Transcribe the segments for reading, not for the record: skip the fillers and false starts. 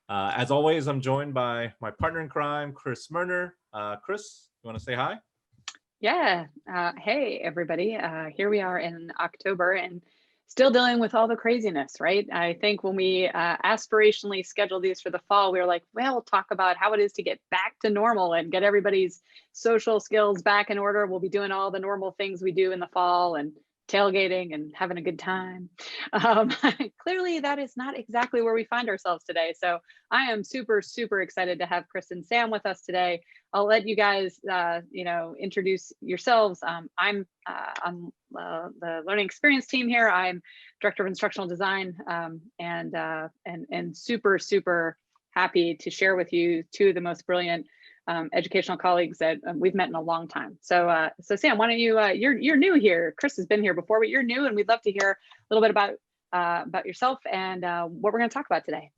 As always, I'm joined by my partner in crime, Chris Murner. Chris, you want to say hi? Yeah. Hey, everybody. Here we are in October and still dealing with all the craziness, right? I think when we aspirationally scheduled these for the fall, we were like, well, we'll talk about how it is to get back to normal and get everybody's social skills back in order. We'll be doing all the normal things we do in the fall and tailgating and having a good time. Um, Clearly, that is not exactly where we find ourselves today. So I am super, super excited to have Chris and Sam with us today. I'll let you guys, introduce yourselves. I'm on the learning experience team here. I'm director of instructional design, and super, super happy to share with you two of the most brilliant educational colleagues that we've met in a long time. So Sam, why don't you? You're new here. Chris has been here before, but you're new, and we'd love to hear a little bit about yourself and what we're going to talk about today.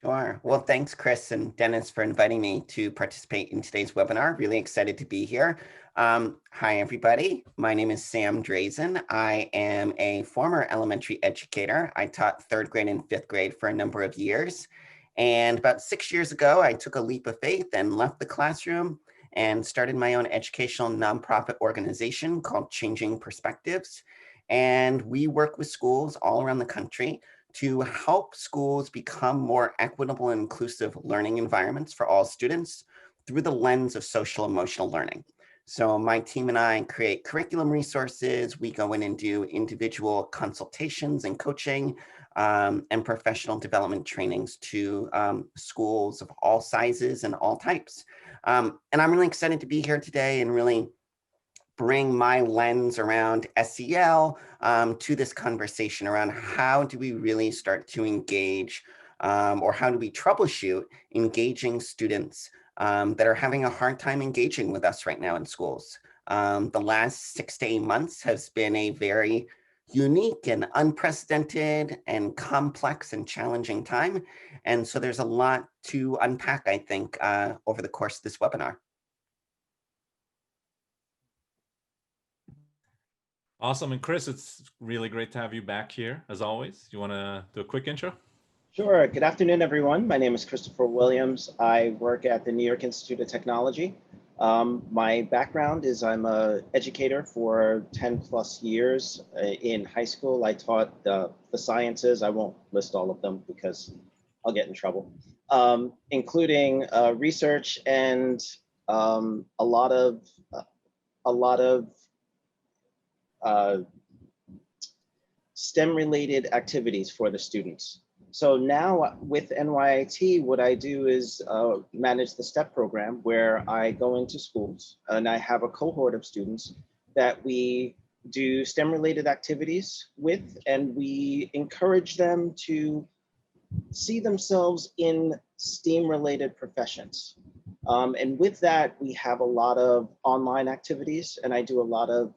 Sure. Well, thanks, Chris and Dennis, for inviting me to participate in today's webinar. Really excited to be here. Hi, everybody. My name is Sam Drazin. I am a former elementary educator. I taught 3rd grade and 5th grade for a number of years. And about 6 years ago, I took a leap of faith and left the classroom and started my own educational nonprofit organization called Changing Perspectives. And we work with schools all around the country to help schools become more equitable and inclusive learning environments for all students through the lens of social emotional learning. So my team and I create curriculum resources. We go in and do individual consultations and coaching and professional development trainings to schools of all sizes and all types. And I'm really excited to be here today and really bring my lens around SEL to this conversation around how do we really start to engage or how do we troubleshoot engaging students that are having a hard time engaging with us right now in schools. The last 6 to 8 months has been a very unique and unprecedented and complex and challenging time. And so there's a lot to unpack, I think, over the course of this webinar. Awesome. And Chris, it's really great to have you back here, as always. You want to do a quick intro? Sure. Good afternoon, everyone. My name is Christopher Williams. I work at the New York Institute of Technology. My background is I'm an educator for 10 plus years. In high school, I taught the sciences. I won't list all of them because I'll get in trouble, including research and a lot of STEM-related activities for the students. So now with NYIT, what I do is manage the STEP program where I go into schools and I have a cohort of students that we do STEM-related activities with, and we encourage them to see themselves in STEAM-related professions. And with that, we have a lot of online activities, and I do a lot of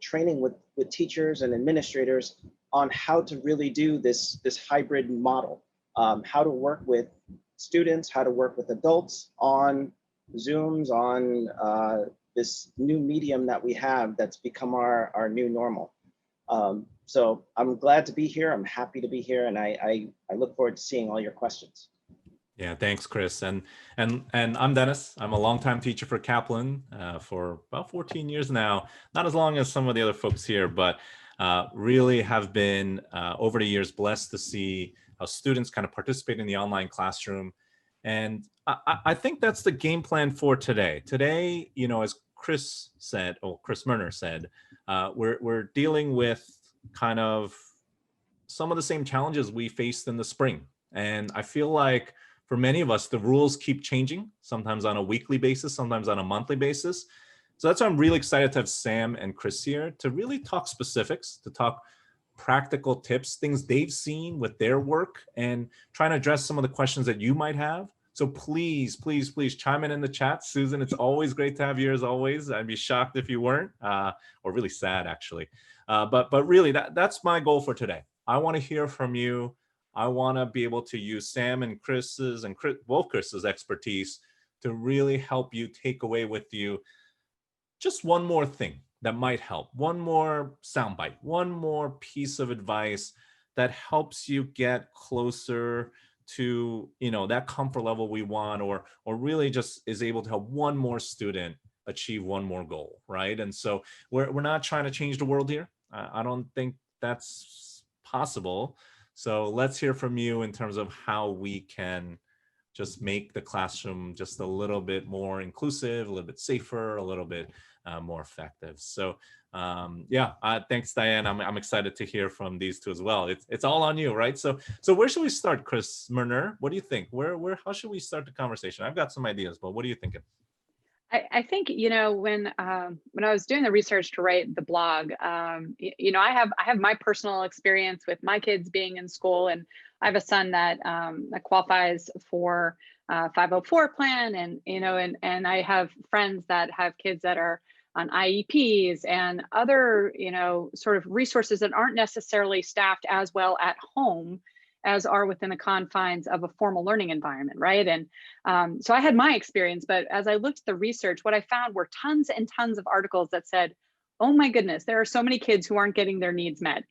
training with teachers and administrators on how to really do this hybrid model, how to work with students, how to work with adults on Zooms, on this new medium that we have that's become our new normal. So I'm glad to be here. I'm happy to be here, and I look forward to seeing all your questions. Yeah, thanks, Chris. And I'm Dennis. I'm a longtime teacher for Kaplan for about 14 years now. Not as long as some of the other folks here, but really have been over the years blessed to see how students kind of participate in the online classroom. And I think that's the game plan for today. Today, you know, as Chris said, or Chris Murner said, we're dealing with kind of some of the same challenges we faced in the spring. And I feel like for many of us, the rules keep changing, sometimes on a weekly basis, sometimes on a monthly basis. So that's why I'm really excited to have Sam and Chris here to really talk specifics, to talk practical tips, things they've seen with their work, and trying to address some of the questions that you might have. So please, please, please chime in the chat. Susan, it's always great to have you as always. I'd be shocked if you weren't, or really sad actually. But really, that's my goal for today. I want to hear from you. I want to be able to use Sam and Chris's and both Chris's expertise to really help you take away with you just one more thing that might help, one more soundbite, one more piece of advice that helps you get closer to, that comfort level we want, or really just is able to help one more student achieve one more goal, right? And so we're not trying to change the world here. I don't think that's possible. So let's hear from you in terms of how we can just make the classroom just a little bit more inclusive, a little bit safer, a little bit more effective. So yeah, thanks, Diane. I'm excited to hear from these two as well. It's all on you, right? So where should we start, Chris Murner? What do you think? How should we start the conversation? I've got some ideas, but what are you thinking? I think, when I was doing the research to write the blog, I have my personal experience with my kids being in school, and I have a son that qualifies for 504 plan, and I have friends that have kids that are on IEPs and other, sort of resources that aren't necessarily staffed as well at home as are within the confines of a formal learning environment, right? And so I had my experience, but as I looked at the research, what I found were tons and tons of articles that said, oh my goodness, there are so many kids who aren't getting their needs met.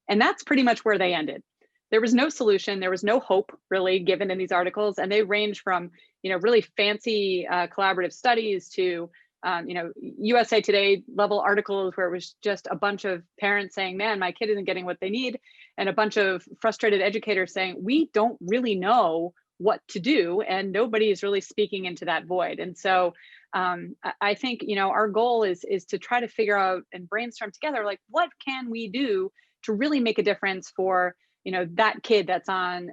And that's pretty much where they ended. There was no solution, there was no hope really given in these articles, and they range from, really fancy collaborative studies to USA Today level articles where it was just a bunch of parents saying, man, my kid isn't getting what they need, and a bunch of frustrated educators saying, we don't really know what to do, and nobody is really speaking into that void. And so I think, our goal is to try to figure out and brainstorm together, like, what can we do to really make a difference for, that kid that's on,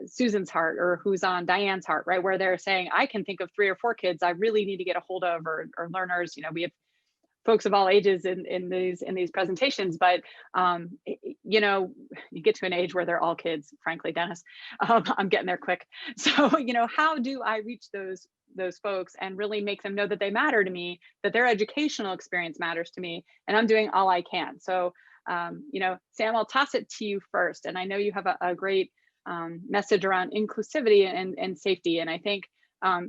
Susan's heart, or who's on Diane's heart, right? Where they're saying, I can think of 3 or 4 kids I really need to get a hold of, or learners. We have folks of all ages in these presentations, but you get to an age where they're all kids, frankly, Dennis. I'm getting there quick. So, how do I reach those folks and really make them know that they matter to me, that their educational experience matters to me, and I'm doing all I can. So, Sam, I'll toss it to you first. And I know you have a great message around inclusivity and safety. And I think,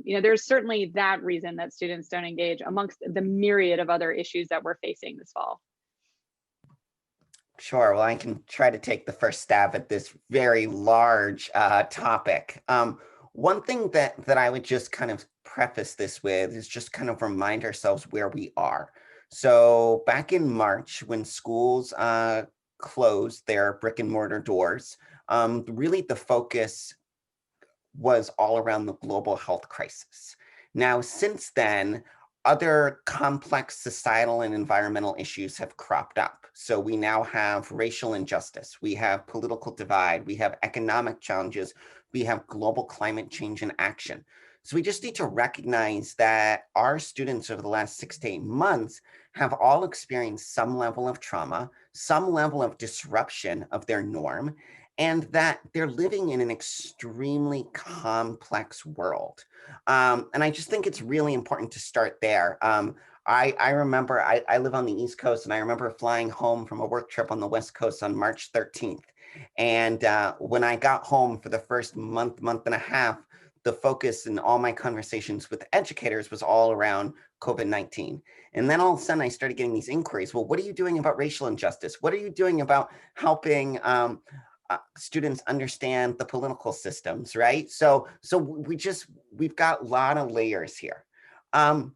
there's certainly that reason that students don't engage amongst the myriad of other issues that we're facing this fall. Sure. Well, I can try to take the first stab at this very large topic. One thing that I would just kind of preface this with is just kind of remind ourselves where we are. So back in March, when schools closed their brick and mortar doors, really the focus was all around the global health crisis. Now, since then, other complex societal and environmental issues have cropped up. So we now have racial injustice, we have political divide, we have economic challenges, we have global climate change in action. So we just need to recognize that our students over the last 6 to 8 months have all experienced some level of trauma, some level of disruption of their norm, and that they're living in an extremely complex world. And I just think it's really important to start there. I remember, I live on the East Coast, and I remember flying home from a work trip on the West Coast on March 13th. And when I got home for the first month and a half, the focus in all my conversations with educators was all around COVID-19. And then all of a sudden I started getting these inquiries. Well, what are you doing about racial injustice? What are you doing about helping students understand the political systems, right? So we've got a lot of layers here. To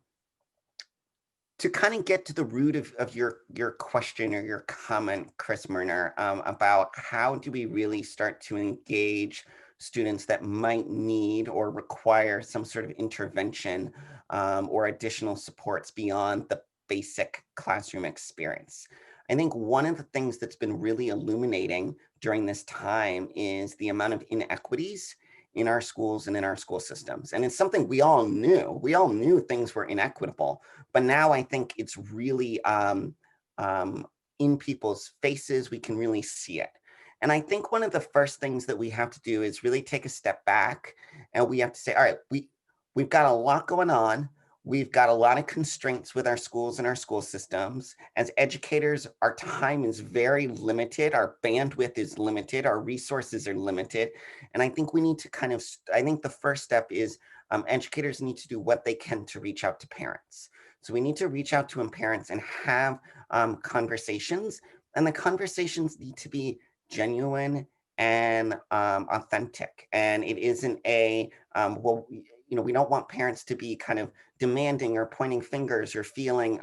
kind of get to the root of your question or your comment, Chris Murner, about how do we really start to engage students that might need or require some sort of intervention or additional supports beyond the basic classroom experience. I think one of the things that's been really illuminating during this time is the amount of inequities in our schools and in our school systems. And it's something we all knew. We all knew things were inequitable, but now I think it's really in people's faces. We can really see it. And I think one of the first things that we have to do is really take a step back, and we have to say, all right, we've got a lot going on. We've got a lot of constraints with our schools and our school systems. As educators, our time is very limited. Our bandwidth is limited. Our resources are limited. And I think we need to I think the first step is educators need to do what they can to reach out to parents. So we need to reach out to parents and have conversations. And the conversations need to be genuine and authentic. And it isn't a, well, we don't want parents to be kind of demanding or pointing fingers or feeling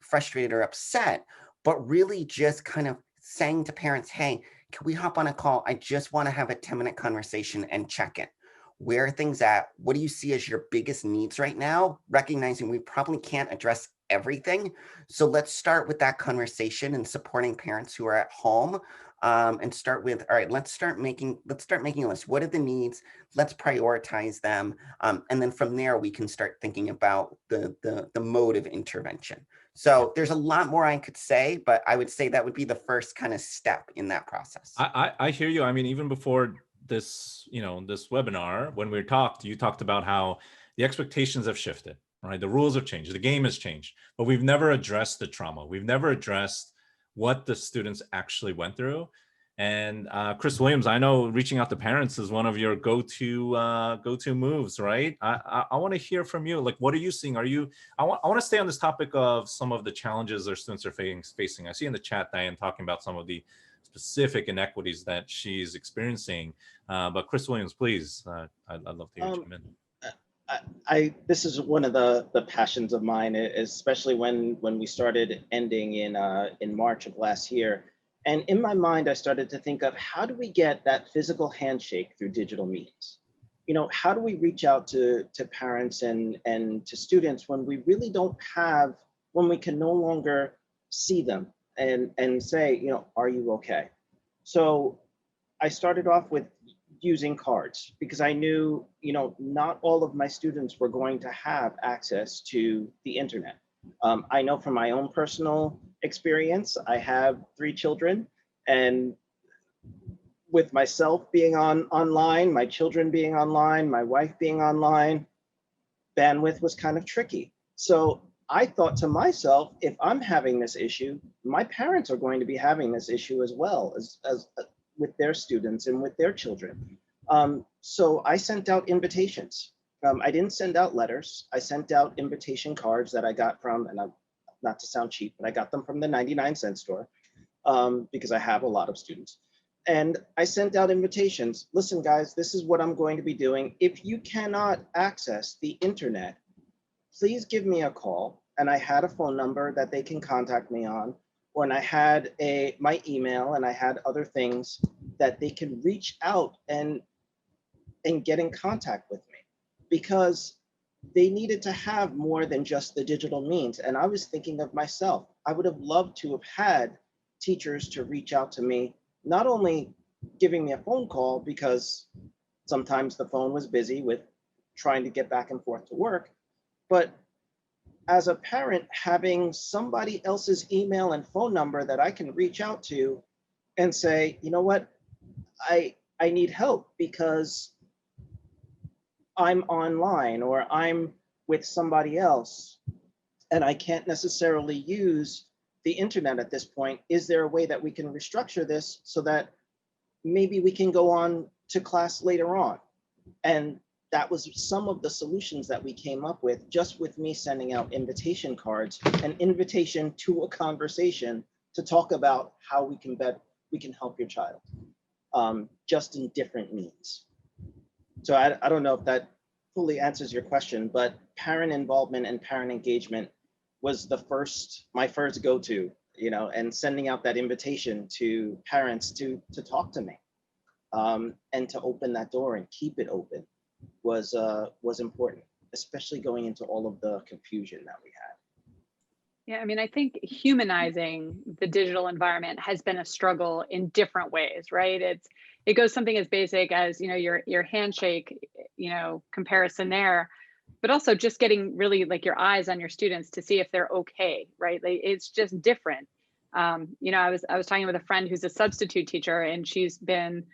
frustrated or upset, but really just kind of saying to parents, hey, can we hop on a call? I just want to have a 10-minute conversation and check in. Where are things at? What do you see as your biggest needs right now? Recognizing we probably can't address everything. So let's start with that conversation and supporting parents who are at home, and start with, all right, let's start making a list. What are the needs? Let's prioritize them. And then from there, we can start thinking about the mode of intervention. So there's a lot more I could say, but I would say that would be the first kind of step in that process. I hear you. I mean, even before this, this webinar, when we talked, you talked about how the expectations have shifted, right? The rules have changed, the game has changed, but we've never addressed the trauma. We've never addressed what the students actually went through. And Chris Williams, I know reaching out to parents is one of your go-to moves, right? I want to hear from you. Like, what are you seeing? I want to stay on this topic of some of the challenges our students are facing. I see in the chat, Diane, talking about some of the specific inequities that she's experiencing. But Chris Williams, please, I'd love to hear you chime in. This is one of the passions of mine, especially when we started ending in March of last year. And in my mind, I started to think of, how do we get that physical handshake through digital meetings? How do we reach out to parents and to students when we really don't have, when we can no longer see them and say, are you okay? So I started off with using cards, because I knew, not all of my students were going to have access to the internet. I know from my own personal experience, I have 3 children, and with myself being online, my children being online, my wife being online, bandwidth was kind of tricky. So I thought to myself, if I'm having this issue, my parents are going to be having this issue as well, as with their students and with their children. So I sent out invitations. I didn't send out letters. I sent out invitation cards that I got from, and not to sound cheap, but I got them from the 99-cent store, because I have a lot of students. And I sent out invitations. Listen, guys, this is what I'm going to be doing. If you cannot access the internet, please give me a call. And I had a phone number that they can contact me on. When I had my email, and I had other things that they can reach out and get in contact with me, because they needed to have more than just the digital means. And I was thinking of myself. I would have loved to have had teachers to reach out to me, not only giving me a phone call, because sometimes the phone was busy with trying to get back and forth to work, but as a parent, having somebody else's email and phone number that I can reach out to and say, you know what, I need help because I'm online or I'm with somebody else and I can't necessarily use the internet at this point. Is there a way that we can restructure this so that maybe we can go on to class later on? And that was some of the solutions that we came up with, just with me sending out invitation cards, an invitation to a conversation to talk about how we can help your child, just in different means. So I don't know if that fully answers your question, but parent involvement and parent engagement was my first go-to, and sending out that invitation to parents to talk to me, and to open that door and keep it open was important, especially going into all of the confusion that we had. Yeah, I mean, I think humanizing the digital environment has been a struggle in different ways, right? It goes something as basic as, your handshake, comparison there, but also just getting really like your eyes on your students to see if they're okay, right? Like, it's just different. I was talking with a friend who's a substitute teacher, and she's been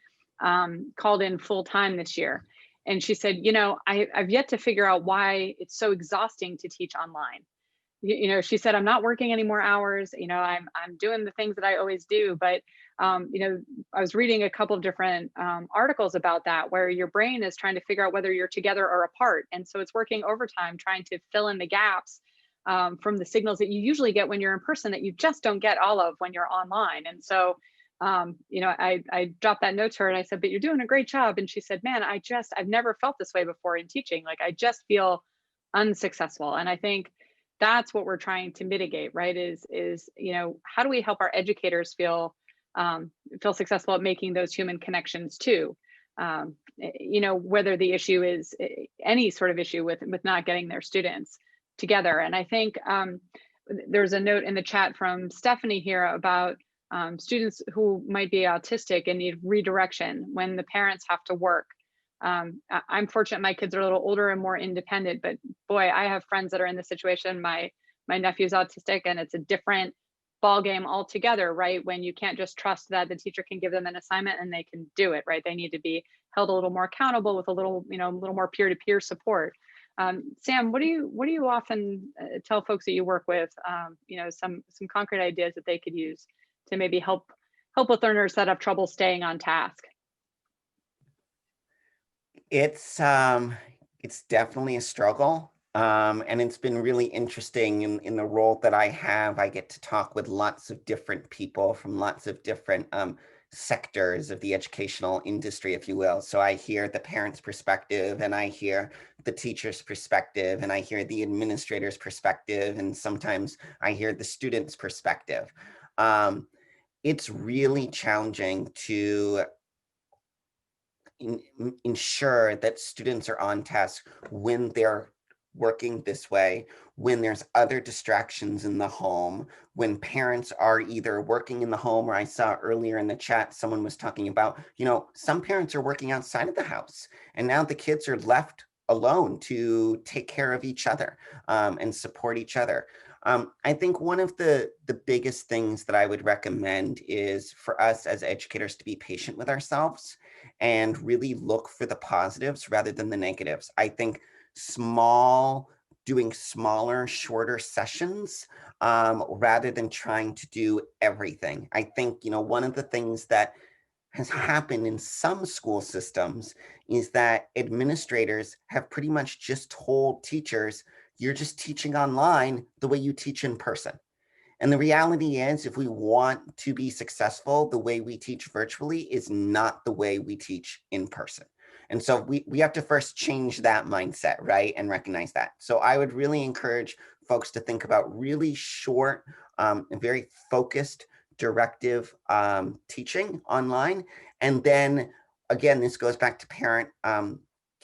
called in full time this year. And she said, I've yet to figure out why it's so exhausting to teach online. She said, I'm not working any more hours. I'm doing the things that I always do. But, I was reading a couple of different articles about that, where your brain is trying to figure out whether you're together or apart. And so it's working overtime, trying to fill in the gaps from the signals that you usually get when you're in person that you just don't get all of when you're online. And so I dropped that note to her and I said, but you're doing a great job. And she said, man, I've never felt this way before in teaching. Like, I just feel unsuccessful. And I think that's what we're trying to mitigate, right? How do we help our educators feel successful at making those human connections too? Whether the issue is any sort of issue with not getting their students together. And I think there's a note in the chat from Stephanie here about students who might be autistic and need redirection when the parents have to work. I'm fortunate my kids are a little older and more independent, but boy, I have friends that are in this situation. My nephew's autistic, and it's a different ball game altogether, right? When you can't just trust that the teacher can give them an assignment and they can do it, right? They need to be held a little more accountable with a little more peer-to-peer support. Sam, what do you often tell folks that you work with? Some concrete ideas that they could use to maybe help with learners that have trouble staying on task. It's definitely a struggle. And it's been really interesting in the role that I have. I get to talk with lots of different people from lots of different sectors of the educational industry, if you will. So I hear the parents' perspective, and I hear the teacher's perspective, and I hear the administrator's perspective, and sometimes I hear the student's perspective. It's really challenging to ensure that students are on task when they're working this way, when there's other distractions in the home, when parents are either working in the home, or I saw earlier in the chat, someone was talking about, some parents are working outside of the house, and now the kids are left alone to take care of each other and support each other. I think one of the biggest things that I would recommend is for us as educators to be patient with ourselves and really look for the positives rather than the negatives. I think doing smaller, shorter sessions rather than trying to do everything. I think, one of the things that has happened in some school systems is that administrators have pretty much just told teachers, you're just teaching online the way you teach in person. And the reality is, if we want to be successful, the way we teach virtually is not the way we teach in person. And so we have to first change that mindset, right? And recognize that. So I would really encourage folks to think about really short, and very focused, directive teaching online. And then again, this goes back to parent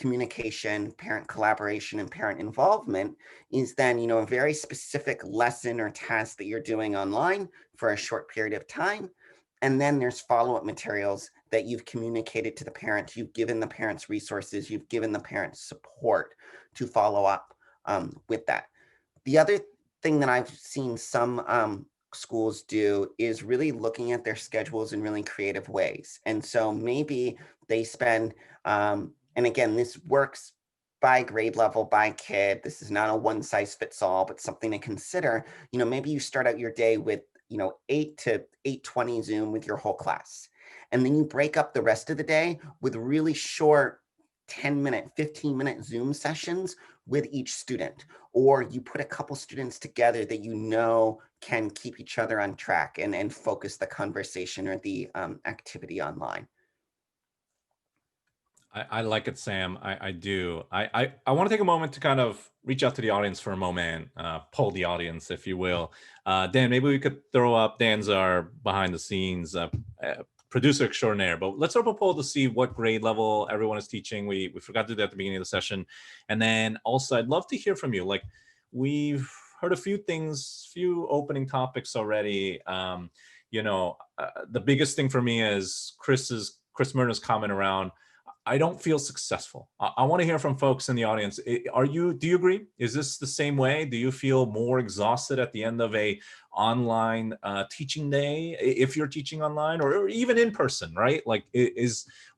communication, parent collaboration, and parent involvement, is then, a very specific lesson or task that you're doing online for a short period of time. And then there's follow-up materials that you've communicated to the parents, you've given the parents resources, you've given the parents support to follow up with that. The other thing that I've seen some schools do is really looking at their schedules in really creative ways. And so maybe they spend, and again, this works by grade level, by kid. This is not a one size fits all, but something to consider. Maybe you start out your day with 8 to 8:20 Zoom with your whole class. And then you break up the rest of the day with really short 10-minute, 15-minute Zoom sessions with each student. Or you put a couple students together that can keep each other on track and focus the conversation or the activity online. I like it, Sam. I do. I want to take a moment to kind of reach out to the audience for a moment, poll the audience, if you will. Dan, maybe we could throw up, Dan's our behind the scenes producer extraordinaire, but let's throw up a poll to see what grade level everyone is teaching. We forgot to do that at the beginning of the session. And then also, I'd love to hear from you. Like, we've heard a few things, few opening topics already. The biggest thing for me is Chris Myrna's comment around, I don't feel successful. I want to hear from folks in the audience. Do you agree? Is this the same way? Do you feel more exhausted at the end of a online teaching day if you're teaching online or even in person, right? Like,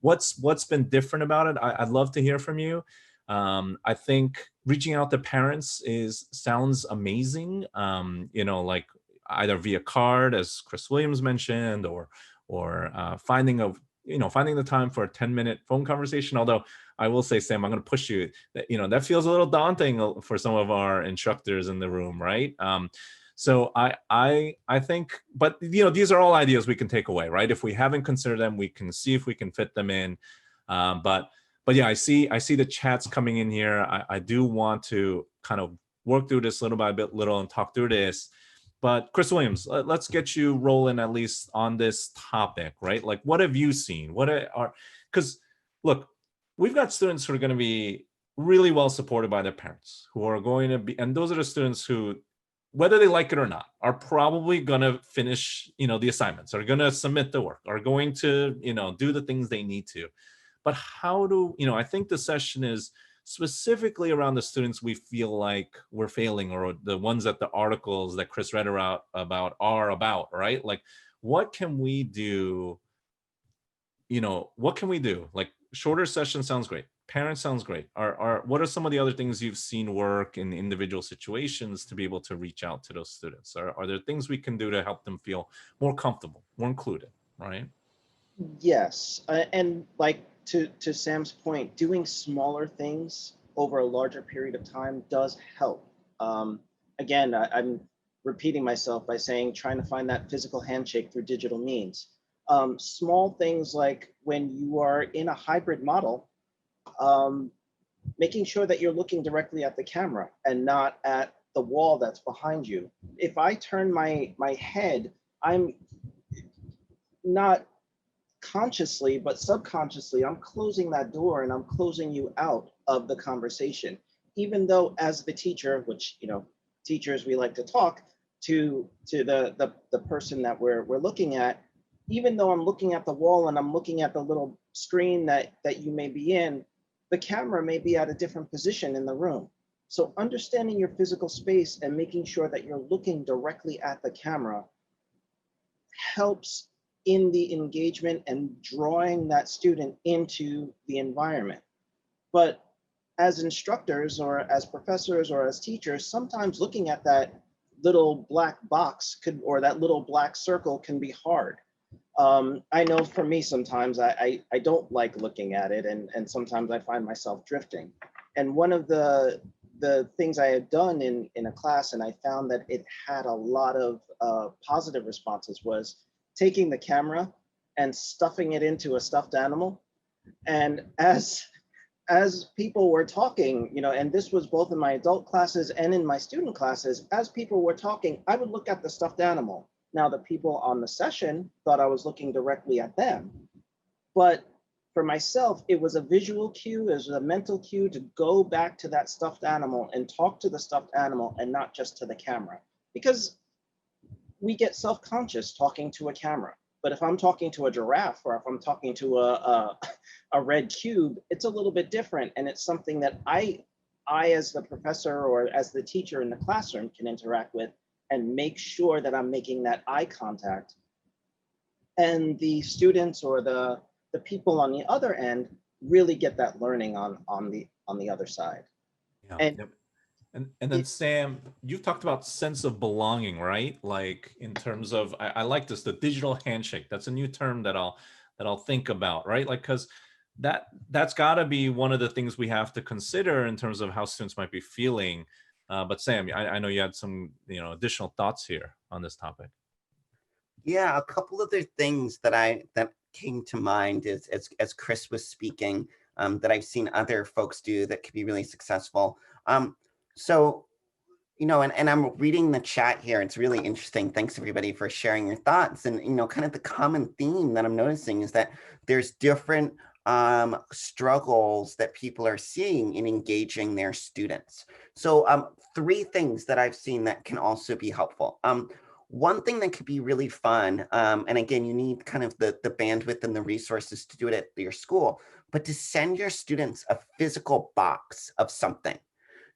what's been different about it? I'd love to hear from you. I think reaching out to parents sounds amazing. Like either via card, as Chris Williams mentioned, or finding the time for a 10-minute phone conversation. Although I will say, Sam, I'm going to push you that, that feels a little daunting for some of our instructors in the room, right? So I think, but these are all ideas we can take away, right? If we haven't considered them, we can see if we can fit them in. But yeah, I see the chats coming in here. I do want to kind of work through this little by little and talk through this. But Chris Williams, let's get you rolling at least on this topic, right? Like, what have you seen? Because look, we've got students who are going to be really well supported by their parents, who are going to be, and those are the students who, whether they like it or not, are probably going to finish, the assignments, are going to submit the work, are going to, do the things they need to. But how do, I think the session is specifically around the students we feel like we're failing, or the ones that the articles that Chris read about are about, right? Like, what can we do? What can we do? Like, shorter session sounds great. Parents sounds great. What are some of the other things you've seen work in individual situations to be able to reach out to those students? Are there things we can do to help them feel more comfortable, more included, right? Yes, and like to Sam's point, doing smaller things over a larger period of time does help. Again, I'm repeating myself by saying trying to find that physical handshake through digital means. Small things like when you are in a hybrid model, making sure that you're looking directly at the camera and not at the wall that's behind you. If I turn my head, I'm not consciously, but subconsciously, I'm closing that door and I'm closing you out of the conversation. Even though as the teacher, which, teachers, we like to talk to the person that we're looking at, even though I'm looking at the wall and I'm looking at the little screen that you may be in, the camera may be at a different position in the room. So understanding your physical space and making sure that you're looking directly at the camera helps in the engagement and drawing that student into the environment. But as instructors or as professors or as teachers, sometimes looking at that little black box or that little black circle can be hard. I know for me, sometimes I don't like looking at it, and sometimes I find myself drifting. And one of the things I had done in a class, and I found that it had a lot of positive responses, was taking the camera and stuffing it into a stuffed animal. And as people were talking, and this was both in my adult classes and in my student classes, as people were talking, I would look at the stuffed animal. Now, the people on the session thought I was looking directly at them. But for myself, it was a visual cue, it was a mental cue to go back to that stuffed animal and talk to the stuffed animal and not just to the camera. Because we get self-conscious talking to a camera. But if I'm talking to a giraffe, or if I'm talking to a red cube, it's a little bit different. And it's something that I as the professor or as the teacher in the classroom can interact with and make sure that I'm making that eye contact. And the students or the people on the other end really get that learning on the other side. Yeah. And yep. And then Sam, you talked about sense of belonging, right? Like, in terms of, I like this, the digital handshake. That's a new term that I'll think about, right? Like, because that's got to be one of the things we have to consider in terms of how students might be feeling. But Sam, I know you had some additional thoughts here on this topic. Yeah, a couple of other things that came to mind is as Chris was speaking, that I've seen other folks do that could be really successful. So, and I'm reading the chat here. It's really interesting. Thanks everybody for sharing your thoughts. And, kind of the common theme that I'm noticing is that there's different struggles that people are seeing in engaging their students. So three things that I've seen that can also be helpful. One thing that could be really fun, and again, you need kind of the bandwidth and the resources to do it at your school, but to send your students a physical box of something.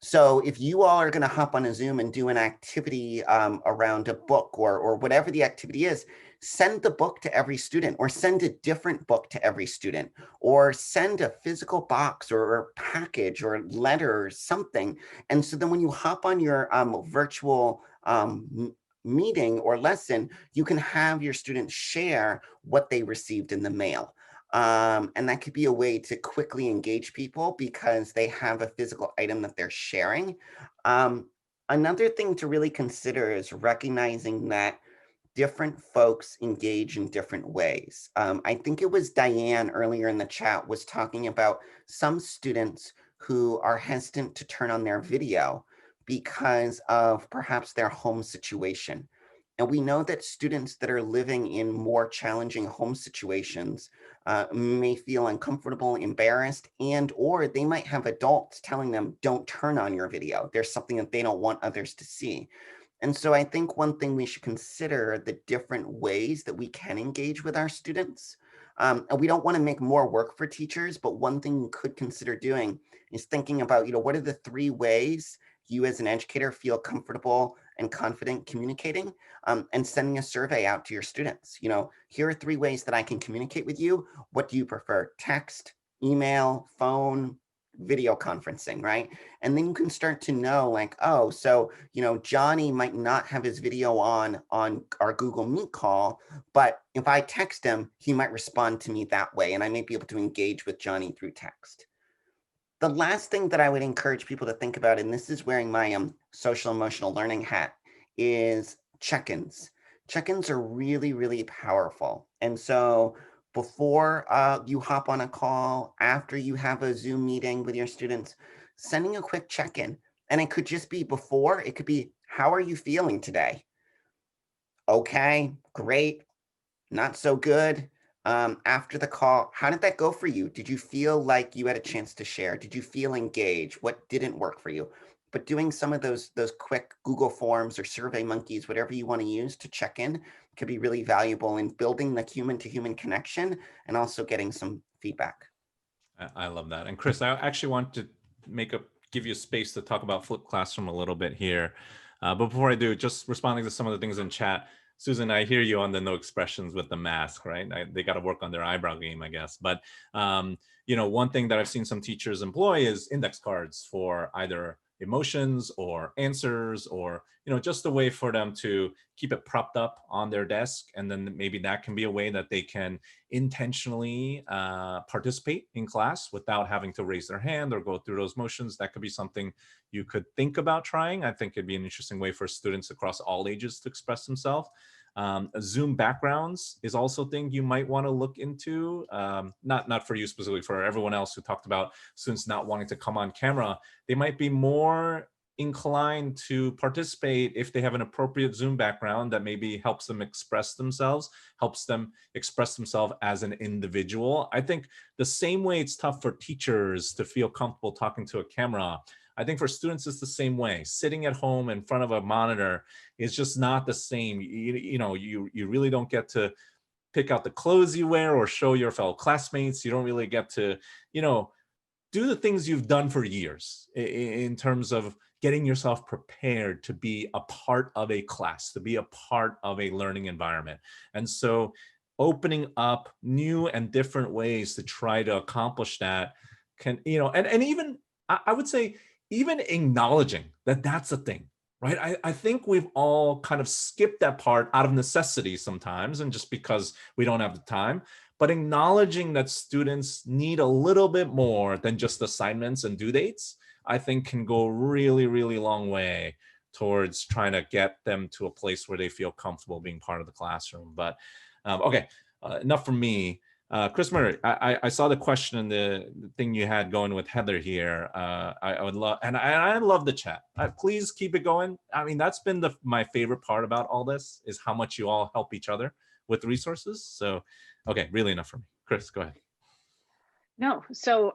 So if you all are going to hop on a Zoom and do an activity around a book or whatever the activity is, send the book to every student, or send a different book to every student, or send a physical box or package or letter or something. And so then when you hop on your virtual meeting or lesson, you can have your students share what they received in the mail. And that could be a way to quickly engage people because they have a physical item that they're sharing. Another thing to really consider is recognizing that different folks engage in different ways. I think it was Diane earlier in the chat was talking about some students who are hesitant to turn on their video because of perhaps their home situation. And we know that students that are living in more challenging home situations may feel uncomfortable, embarrassed, and or they might have adults telling them, don't turn on your video. There's something that they don't want others to see. And so I think one thing we should consider are the different ways that we can engage with our students. And we don't want to make more work for teachers, but one thing you could consider doing is thinking about, what are the 3 ways you as an educator feel comfortable and confident communicating, and sending a survey out to your students. Here are 3 ways that I can communicate with you. What do you prefer? Text, email, phone, video conferencing, right? And then you can start to know like, oh, so, Johnny might not have his video on our Google Meet call, but if I text him, he might respond to me that way. And I may be able to engage with Johnny through text. The last thing that I would encourage people to think about, and this is wearing my social emotional learning hat, is check-ins. Check-ins are really, really powerful. And so before you hop on a call, after you have a Zoom meeting with your students, sending a quick check-in. And it could just be before, it could be, how are you feeling today? Okay, great, not so good. After the call, how did that go for you? Did you feel like you had a chance to share? Did you feel engaged? What didn't work for you? But doing some of those quick Google Forms or Survey Monkeys, whatever you want to use to check in, could be really valuable in building the human to human connection and also getting some feedback. I love that. And Chris, I actually want to give you space to talk about flipped classroom a little bit here. But before I do, just responding to some of the things in chat. Susan, I hear you on the no expressions with the mask, right? They got to work on their eyebrow game, I guess. But, one thing that I've seen some teachers employ is index cards for either emotions or answers, or, just a way for them to keep it propped up on their desk. And then maybe that can be a way that they can intentionally participate in class without having to raise their hand or go through those motions. That could be something you could think about trying. I think it'd be an interesting way for students across all ages to express themselves. Zoom backgrounds is also a thing you might want to look into. Not for you specifically, for everyone else who talked about students not wanting to come on camera. They might be more inclined to participate if they have an appropriate Zoom background that maybe helps them express themselves as an individual. I think the same way it's tough for teachers to feel comfortable talking to a camera, I think for students it's the same way. Sitting at home in front of a monitor is just not the same. You really don't get to pick out the clothes you wear or show your fellow classmates. You don't really get to, do the things you've done for years in terms of getting yourself prepared to be a part of a class, to be a part of a learning environment. And so opening up new and different ways to try to accomplish that can, and even, I would say, even acknowledging that that's a thing, right? I think we've all kind of skipped that part out of necessity sometimes, and just because we don't have the time. But acknowledging that students need a little bit more than just assignments and due dates, I think can go really, really long way towards trying to get them to a place where they feel comfortable being part of the classroom. But okay, enough from me. Chris Murray, I saw the question and the thing you had going with Heather here. I would love, and I love the chat. Please keep it going. I mean, that's been my favorite part about all this, is how much you all help each other with resources. So, okay, really enough for me. Chris, go ahead. No, so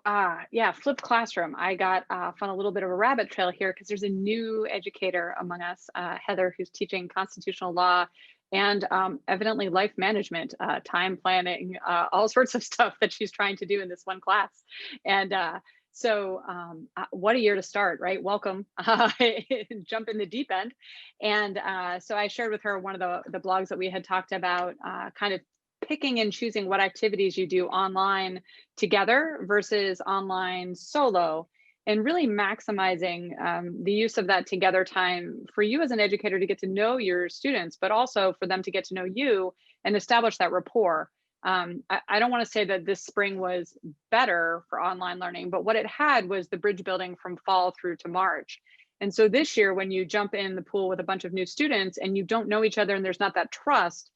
yeah, flipped classroom. I got off on a little bit of a rabbit trail here because there's a new educator among us, Heather, who's teaching constitutional law and evidently life management, time planning, all sorts of stuff that she's trying to do in this one class. And so what a year to start, right? Welcome, jump in the deep end. And so I shared with her one of the blogs that we had talked about, kind of picking and choosing what activities you do online together versus online solo, and really maximizing the use of that together time for you as an educator to get to know your students, but also for them to get to know you and establish that rapport. I don't want to say that this spring was better for online learning, but what it had was the bridge building from fall through to March. And so this year, when you jump in the pool with a bunch of new students and you don't know each other and there's not that trust,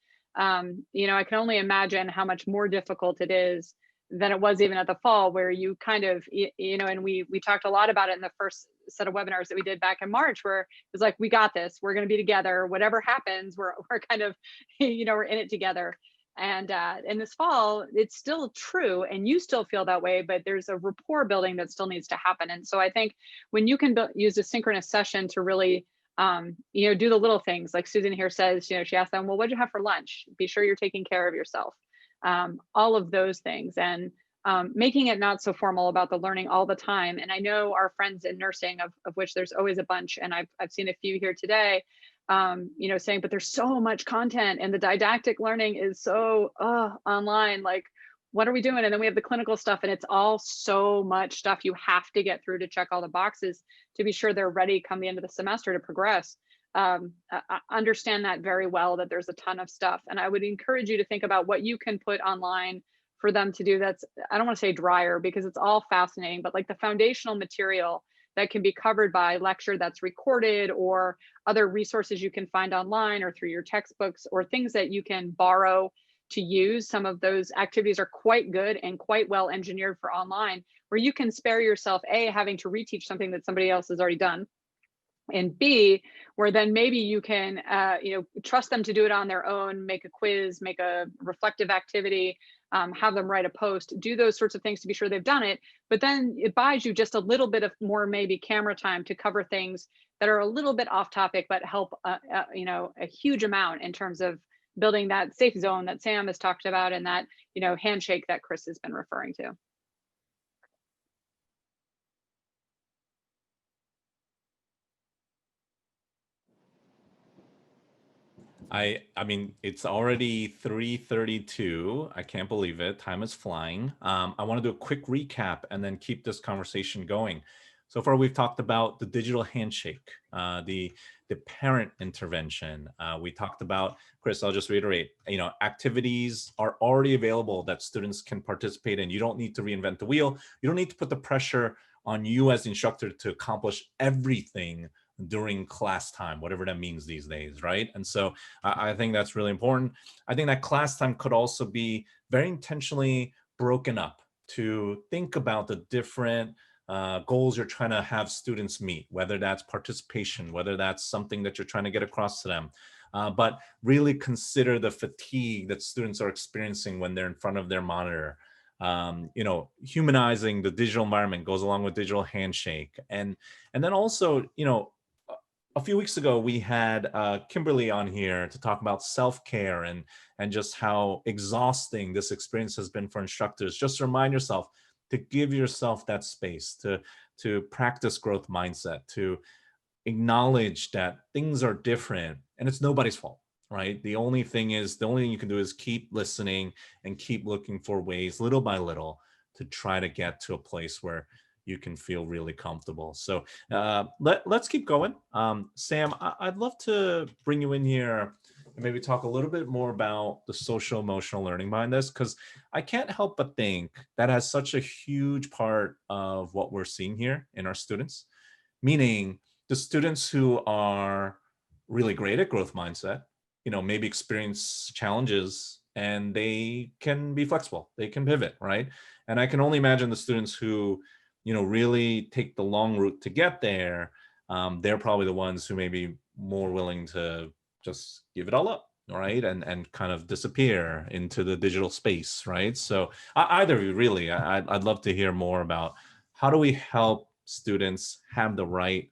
you know, I can only imagine how much more difficult it is than it was even at the fall, where you kind of, you know, and we talked a lot about it in the first set of webinars that we did back in March, where it was like, we got this, we're going to be together, whatever happens, we're kind of, you know, we're in it together. And in this fall, it's still true, and you still feel that way, but there's a rapport building that still needs to happen. And so I think when you can use a synchronous session to really, you know, do the little things, like Susan here says, you know, she asked them, well, what'd you have for lunch? Be sure you're taking care of yourself. All of those things, and making it not so formal about the learning all the time. And I know our friends in nursing, of which there's always a bunch, and I've seen a few here today, you know, saying, but there's so much content and the didactic learning is so online, like, what are we doing? And then we have the clinical stuff, and it's all so much stuff you have to get through to check all the boxes to be sure they're ready come the end of the semester to progress. I understand that very well, that there's a ton of stuff. And I would encourage you to think about what you can put online for them to do that's, I don't want to say drier because it's all fascinating, but like the foundational material that can be covered by lecture that's recorded, or other resources you can find online or through your textbooks, or things that you can borrow to use. Some of those activities are quite good and quite well engineered for online, where you can spare yourself A, having to reteach something that somebody else has already done, and B, where then maybe you can, you know, trust them to do it on their own, make a quiz, make a reflective activity, have them write a post, do those sorts of things to be sure they've done it. But then it buys you just a little bit of more maybe camera time to cover things that are a little bit off topic, but help, you know, a huge amount in terms of building that safe zone that Sam has talked about, and that, you know, handshake that Chris has been referring to. I mean, it's already 3:32. I can't believe it. Time is flying. I want to do a quick recap and then keep this conversation going. So far, we've talked about the digital handshake, the parent intervention. We talked about, Chris, I'll just reiterate, you know, activities are already available that students can participate in. You don't need to reinvent the wheel. You don't need to put the pressure on you as the instructor to accomplish everything during class time, whatever that means these days, right? And so I think that's really important. I think that class time could also be very intentionally broken up to think about the different goals you're trying to have students meet, whether that's participation, whether that's something that you're trying to get across to them. But really consider the fatigue that students are experiencing when they're in front of their monitor. You know, humanizing the digital environment goes along with digital handshake. And then also, you know, a few weeks ago, we had Kimberly on here to talk about self-care and just how exhausting this experience has been for instructors. Just remind yourself to give yourself that space to practice growth mindset, to acknowledge that things are different and it's nobody's fault, right? The only thing you can do is keep listening and keep looking for ways, little by little, to try to get to a place where you can feel really comfortable. So let's keep going. Sam, I'd love to bring you in here and maybe talk a little bit more about the social emotional learning behind this, because I can't help but think that has such a huge part of what we're seeing here in our students, meaning the students who are really great at growth mindset, you know, maybe experience challenges and they can be flexible, they can pivot, right? And I can only imagine the students who, you know, really take the long route to get there. They're probably the ones who may be more willing to just give it all up, right? And kind of disappear into the digital space, right? So either of you, really, I'd love to hear more about how do we help students have the right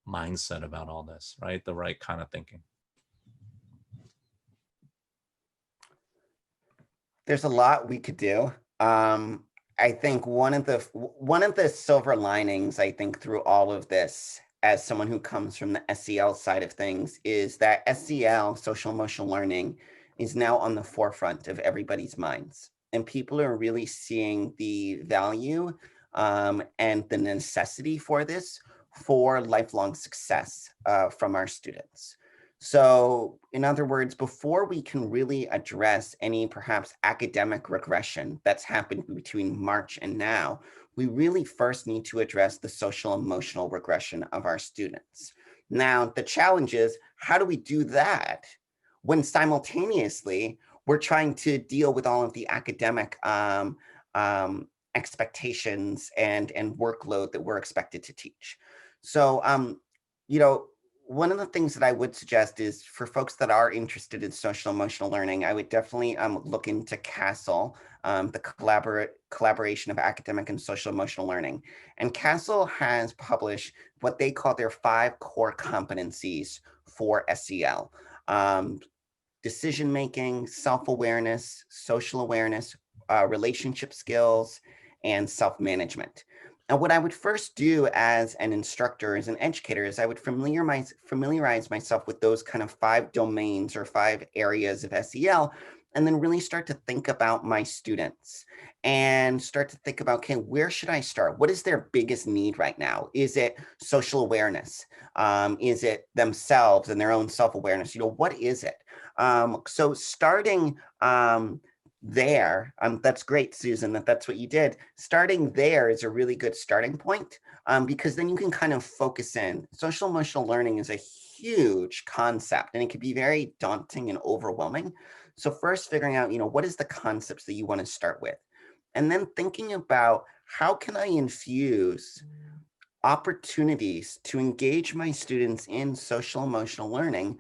mindset about all this, right? The right kind of thinking. There's a lot we could do. I think one of the silver linings, I think, through all of this, as someone who comes from the SEL side of things, is that SEL, social emotional learning, is now on the forefront of everybody's minds. And people are really seeing the value and the necessity for this for lifelong success from our students. So in other words, before we can really address any perhaps academic regression that's happened between March and now, we really first need to address the social emotional regression of our students. Now, the challenge is, how do we do that when simultaneously we're trying to deal with all of the academic expectations and workload that we're expected to teach? So, you know, one of the things that I would suggest is for folks that are interested in social emotional learning, I would definitely look into CASEL, the collaboration of academic and social emotional learning. And CASEL has published what they call their 5 core competencies for SEL. Decision-making, self-awareness, social awareness, relationship skills, and self-management. And what I would first do as an instructor, as an educator, is I would familiarize myself with those kind of 5 domains or 5 areas of SEL, and then really start to think about my students and start to think about, okay, where should I start? What is their biggest need right now? Is it social awareness? Is it themselves and their own self-awareness? You know, what is it? So starting there, that's great, Susan, that's what you did. Starting there is a really good starting point, because then you can kind of focus in. Social emotional learning is a huge concept and it can be very daunting and overwhelming. So first figuring out, you know, what is the concepts that you want to start with? And then thinking about, how can I infuse opportunities to engage my students in social emotional learning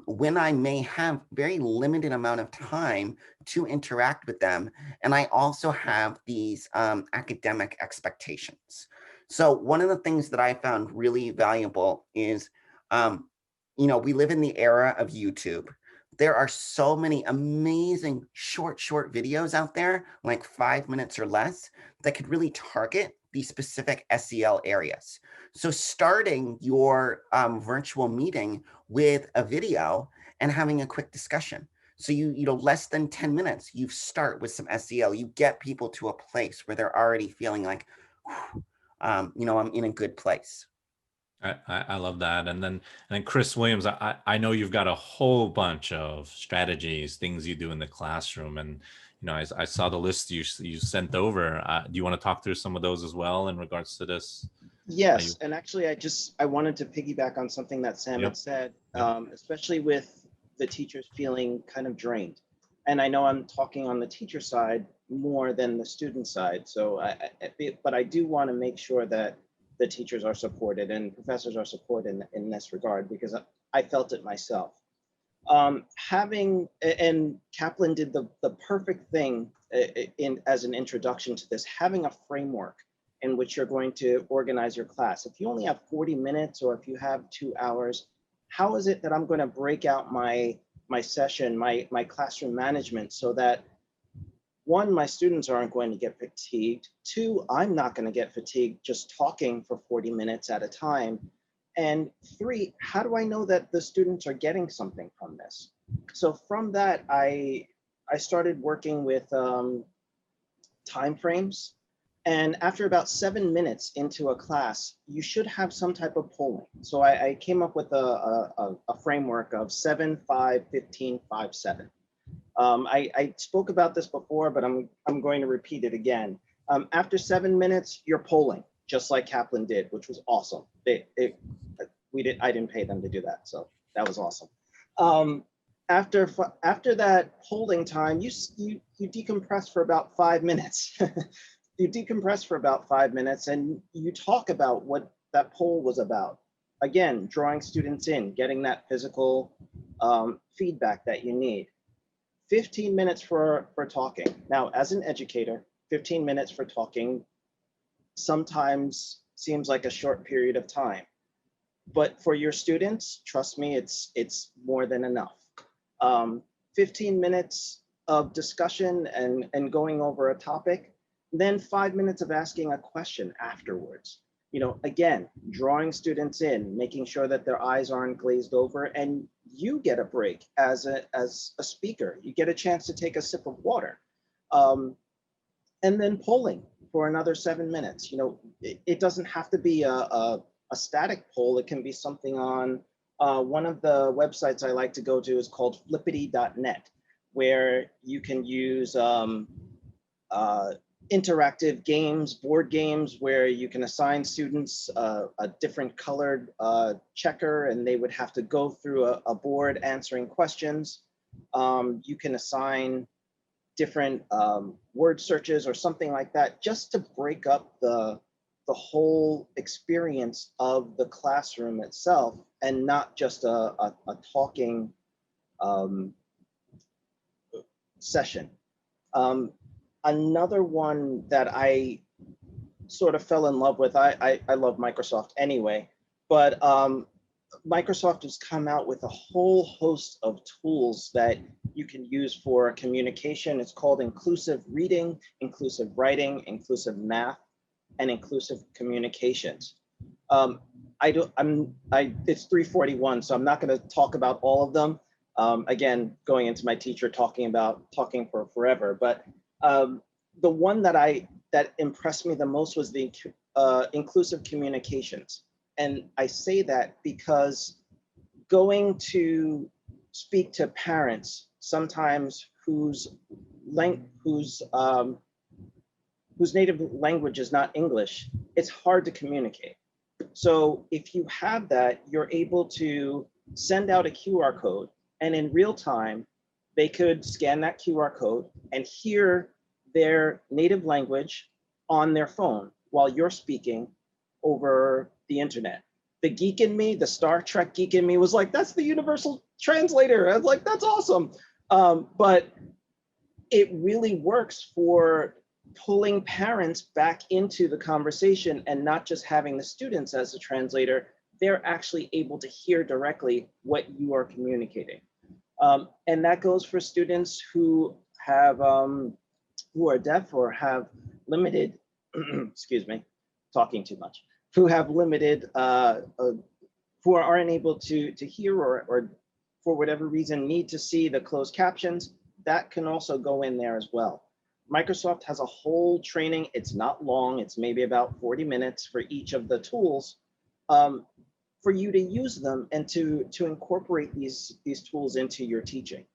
when I may have very limited amount of time to interact with them. And I also have these academic expectations. So one of the things that I found really valuable is, you know, we live in the era of YouTube. There are so many amazing short videos out there, like 5 minutes or less, that could really target these specific SEL areas. So starting your virtual meeting with a video and having a quick discussion. So you know, less than 10 minutes, you start with some SEL, you get people to a place where they're already feeling like, you know, I'm in a good place. I love that. And then Chris Williams, I know you've got a whole bunch of strategies, things you do in the classroom. And, you know, I saw the list you sent over. Do you want to talk through some of those as well in regards to this? Yes, and actually I wanted to piggyback on something that Sam Yep. had said, Yep. especially with the teachers feeling kind of drained. And I know I'm talking on the teacher side more than the student side. So but I do want to make sure that the teachers are supported and professors are supported in this regard, because I felt it myself. And Kaplan did the perfect thing as an introduction to this, having a framework in which you're going to organize your class. If you only have 40 minutes or if you have 2 hours, how is it that I'm going to break out my session, my classroom management, so that 1, my students aren't going to get fatigued. 2, I'm not going to get fatigued just talking for 40 minutes at a time. And 3, how do I know that the students are getting something from this? So from that, I started working with timeframes. And after about 7 minutes into a class, you should have some type of polling. So I came up with a framework of 7, 5, 15, 5, 7. I spoke about this before, but I'm going to repeat it again. After 7 minutes, you're polling, just like Kaplan did, which was awesome. I didn't pay them to do that, so that was awesome. After that polling time, you decompress for about 5 minutes. You decompress for about 5 minutes and you talk about what that poll was about. Again, drawing students in, getting that physical feedback that you need. 15 minutes for talking. Now, as an educator, 15 minutes for talking sometimes seems like a short period of time. But for your students, trust me, it's more than enough. 15 minutes of discussion and going over a topic, then 5 minutes of asking a question afterwards. You know, again, drawing students in, making sure that their eyes aren't glazed over, and you get a break as a speaker. You get a chance to take a sip of water. And then polling for another 7 minutes. You know, it doesn't have to be a static poll. It can be something on one of the websites I like to go to is called flippity.net, where you can use interactive games, board games, where you can assign students a different colored checker, and they would have to go through a board answering questions. You can assign different word searches or something like that, just to break up the whole experience of the classroom itself, and not just a talking session. Another one that I sort of fell in love with, I love Microsoft anyway, but Microsoft has come out with a whole host of tools that you can use for communication. It's called inclusive reading, inclusive writing, inclusive math, and inclusive communications. It's 3:41, so I'm not going to talk about all of them. Again, going into my teacher talking for forever, but the one that impressed me the most was the inclusive communications. And I say that because going to speak to parents sometimes whose native language is not English, it's hard to communicate. So if you have that, you're able to send out a QR code, and in real time, they could scan that QR code and hear their native language on their phone while you're speaking over the internet. The geek in me, the Star Trek geek in me was like, that's the universal translator. I was like, that's awesome. But it really works for pulling parents back into the conversation and not just having the students as a translator. They're actually able to hear directly what you are communicating. And that goes for students who have who are deaf or have limited, excuse me, talking too much, who have limited, who aren't able to hear or for whatever reason need to see the closed captions. That can also go in there as well. Microsoft has a whole training. It's not long. It's maybe about 40 minutes for each of the tools, for you to use them and to incorporate these tools into your teaching.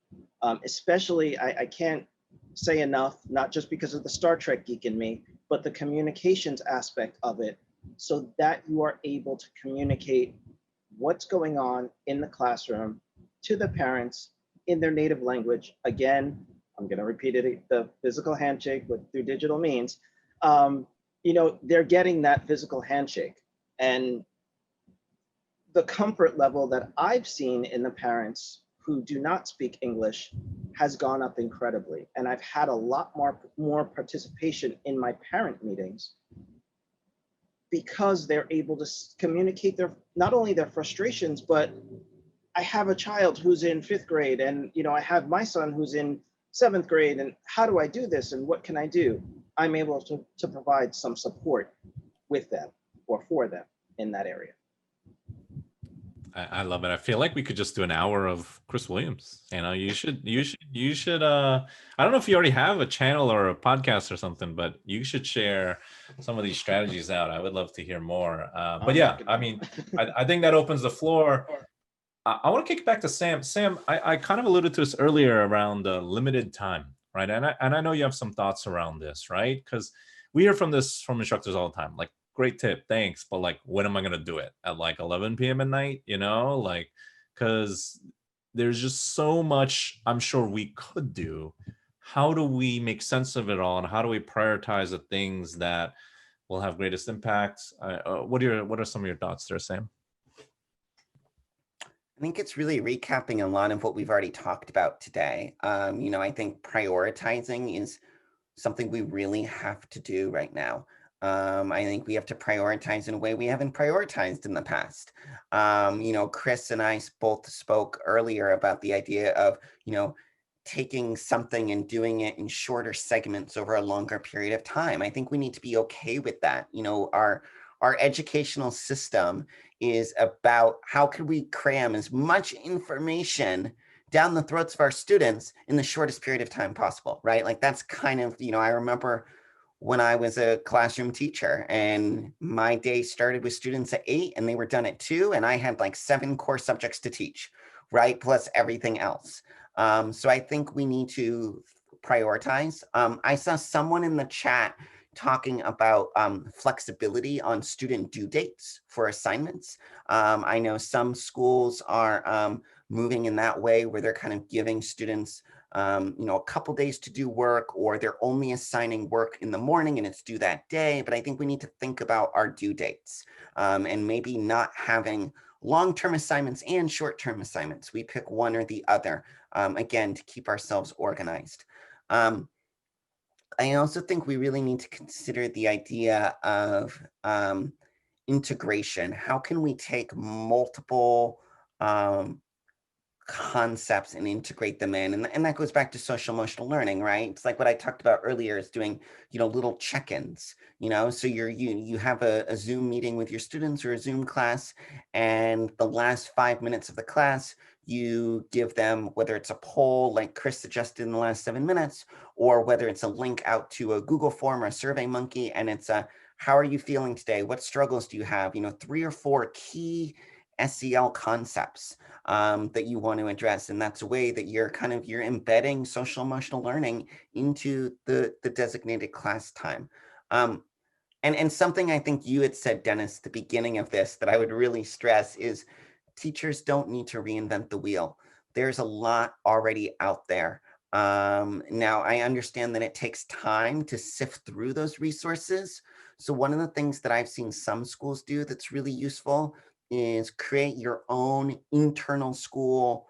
Especially, I can't say enough, not just because of the Star Trek geek in me, but the communications aspect of it, so that you are able to communicate what's going on in the classroom to the parents in their native language. Again, I'm going to repeat it, the physical handshake through digital means. You know, they're getting that physical handshake, and the comfort level that I've seen in the parents who do not speak English has gone up incredibly. And I've had a lot more participation in my parent meetings because they're able to communicate not only their frustrations, but I have a child who's in 5th grade, and I have my son who's in 7th grade, and how do I do this and what can I do? I'm able to provide some support with them or for them in that area. I love it. I feel like we could just do an hour of Chris Williams. You should, I don't know if you already have a channel or a podcast or something, but you should share some of these strategies out. I would love to hear more. But yeah, I mean, I think that opens the floor. I want to kick it back to Sam. Sam, I kind of alluded to this earlier around limited time, right? And I know you have some thoughts around this, right? Because we hear from instructors all the time, like, great tip, thanks, but like, when am I going to do it? At like 11 p.m. at night, like, because there's just so much I'm sure we could do. How do we make sense of it all, and how do we prioritize the things that will have greatest impacts? What are some of your thoughts there, Sam? I think it's really recapping a lot of what we've already talked about today. I think prioritizing is something we really have to do right now. I think we have to prioritize in a way we haven't prioritized in the past. Chris and I both spoke earlier about the idea of, taking something and doing it in shorter segments over a longer period of time. I think we need to be okay with that. Our educational system is about how could we cram as much information down the throats of our students in the shortest period of time possible, right? Like that's kind of, I remember when I was a classroom teacher and my day started with students at 8 and they were done at 2, and I had like 7 core subjects to teach, right? Plus everything else. So I think we need to prioritize. I saw someone in the chat talking about flexibility on student due dates for assignments. I know some schools are moving in that way where they're kind of giving students a couple days to do work, or they're only assigning work in the morning and it's due that day. But I think we need to think about our due dates and maybe not having long-term assignments and short-term assignments. We pick one or the other, again, to keep ourselves organized. I also think we really need to consider the idea of integration. How can we take multiple concepts and integrate them in? And that goes back to social emotional learning, right? It's like what I talked about earlier is doing, little check-ins, so you have a Zoom meeting with your students or a Zoom class, and the last 5 minutes of the class, you give them, whether it's a poll like Chris suggested in the last 7 minutes, or whether it's a link out to a Google form or a Survey Monkey, and it's how are you feeling today? What struggles do you have? 3 or 4 key SEL concepts that you want to address. And that's a way that you're embedding social emotional learning into the designated class time. And something I think you had said, Dennis, at the beginning of this that I would really stress is teachers don't need to reinvent the wheel. There's a lot already out there. Now, I understand that it takes time to sift through those resources. So one of the things that I've seen some schools do that's really useful is create your own internal school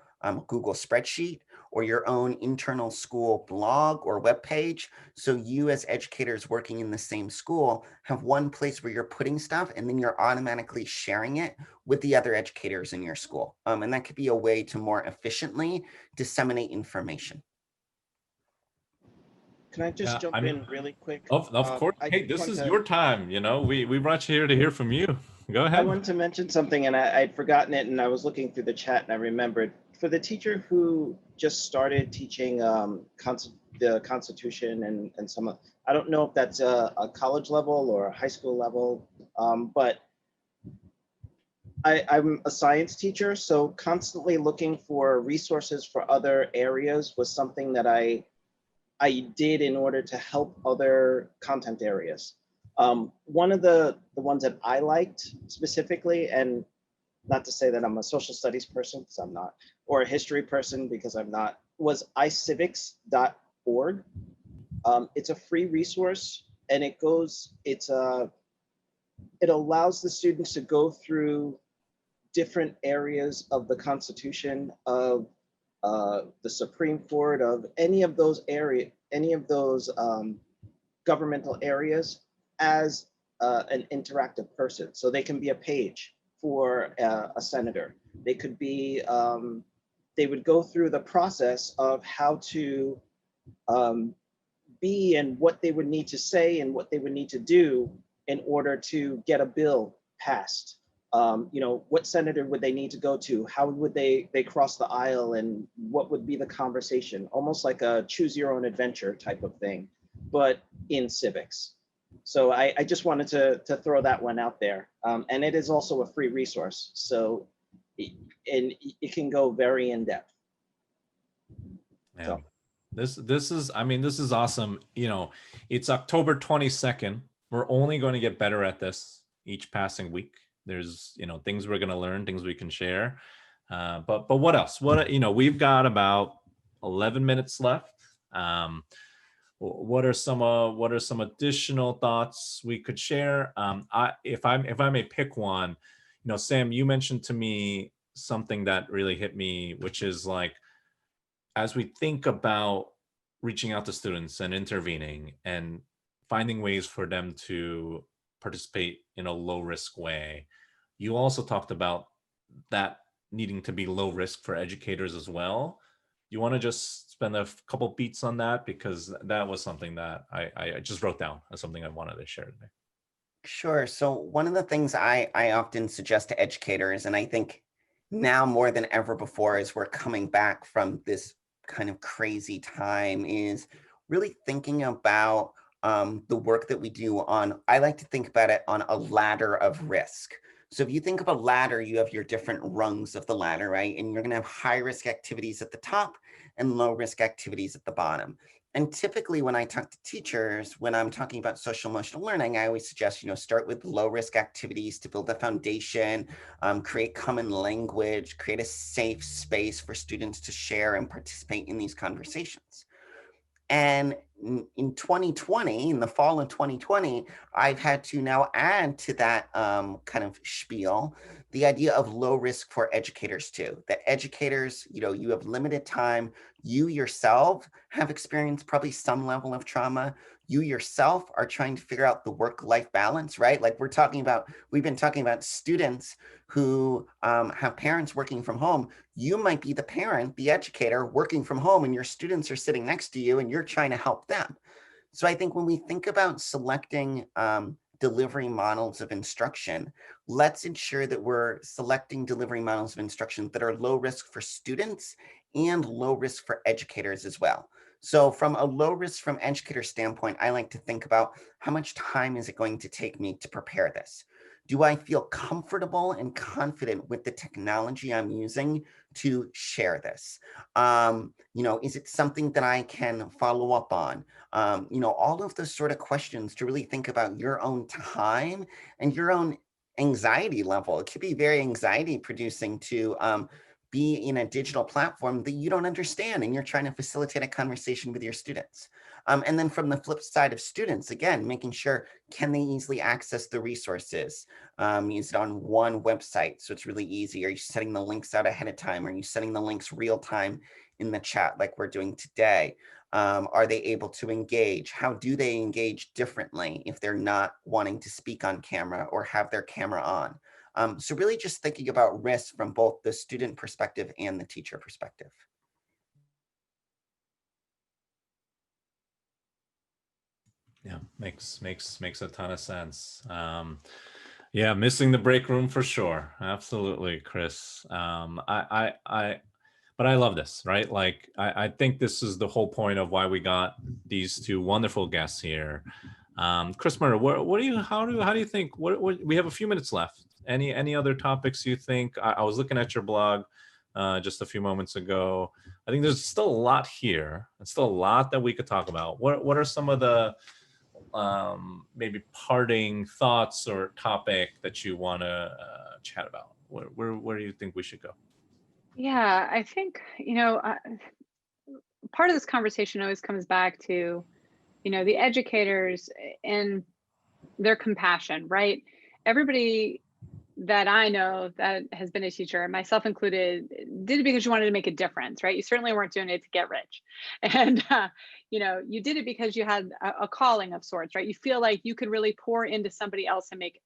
Google spreadsheet or your own internal school blog or web page. So you as educators working in the same school have one place where you're putting stuff, and then you're automatically sharing it with the other educators in your school. And that could be a way to more efficiently disseminate information. Can I just jump in really quick? Of course. Hey, this is your time. We brought you here to hear from you. Go ahead. I wanted to mention something, and I'd forgotten it, and I was looking through the chat, and I remembered. For the teacher who just started teaching the Constitution and some, I don't know if that's a college level or a high school level, but I'm a science teacher, so constantly looking for resources for other areas was something that I did in order to help other content areas. One of the ones that I liked specifically, and not to say that I'm a social studies person, because I'm not, or a history person, because I'm not, was icivics.org. It's a free resource, and it allows the students to go through different areas of the Constitution, of the Supreme Court, of any of those governmental areas as an interactive person. So they can be a page for a senator. They could be, they would go through the process of how to be and what they would need to say and what they would need to do in order to get a bill passed. What senator would they need to go to? How would they cross the aisle, and what would be the conversation? Almost like a choose your own adventure type of thing, but in civics. So I just wanted to throw that one out there. And it is also a free resource. So it can go very in depth. Yeah. So. This is awesome. It's October 22nd. We're only going to get better at this each passing week. There's, things we're going to learn, things we can share. But what else? We've got about 11 minutes left. What are some additional thoughts we could share? If I may pick one, Sam, you mentioned to me something that really hit me, which is like, as we think about reaching out to students and intervening and finding ways for them to participate in a low risk way, you also talked about that needing to be low risk for educators as well. You want to just spend a couple beats on that, because that was something that I just wrote down as something I wanted to share today. Sure. So one of the things I often suggest to educators, and I think now more than ever before, as we're coming back from this kind of crazy time, is really thinking about the work that we do on, I like to think about it on a ladder of risk. So if you think of a ladder, you have your different rungs of the ladder, right? And you're going to have high risk activities at the top and low risk activities at the bottom. And typically when I talk to teachers, when I'm talking about social emotional learning, I always suggest, start with low risk activities to build a foundation, create common language, create a safe space for students to share and participate in these conversations. And in 2020, in the fall of 2020, I've had to now add to that kind of spiel, the idea of low risk for educators too. That educators, you have limited time. You yourself have experienced probably some level of trauma. You yourself are trying to figure out the work-life balance, right? Like we've been talking about students who have parents working from home. You might be the parent, the educator working from home, and your students are sitting next to you and you're trying to help them. So I think when we think about selecting delivery models of instruction, let's ensure that we're selecting delivery models of instruction that are low risk for students and low risk for educators as well. So from a low risk from educator standpoint, I like to think about how much time is it going to take me to prepare this? Do I feel comfortable and confident with the technology I'm using to share this? Is it something that I can follow up on? All of those sort of questions to really think about your own time and your own anxiety level. It could be very anxiety producing to be in a digital platform that you don't understand and you're trying to facilitate a conversation with your students. And then from the flip side of students, again, making sure, can they easily access the resources? Use it on one website, so it's really easy. Are you setting the links out ahead of time? Are you setting the links real time in the chat like we're doing today? Are they able to engage? How do they engage differently if they're not wanting to speak on camera or have their camera on? So really just thinking about risk from both the student perspective and the teacher perspective. Yeah, makes a ton of sense. Yeah, missing the break room for sure. Absolutely, Chris. But I love this, right? Like, I think this is the whole point of why we got these two wonderful guests here. Chris Murray, how do you think, we have a few minutes left. Any other topics you think? I was looking at your blog just a few moments ago. I think there's still a lot here and still a lot that we could talk about. What are some of the maybe parting thoughts or topic that you want to chat about? Where do you think we should go? Yeah, I think, part of this conversation always comes back to, the educators and their compassion, right? Everybody that I know that has been a teacher, myself included, did it because you wanted to make a difference, right? You certainly weren't doing it to get rich. And, you did it because you had a calling of sorts, right? You feel like you could really pour into somebody else and make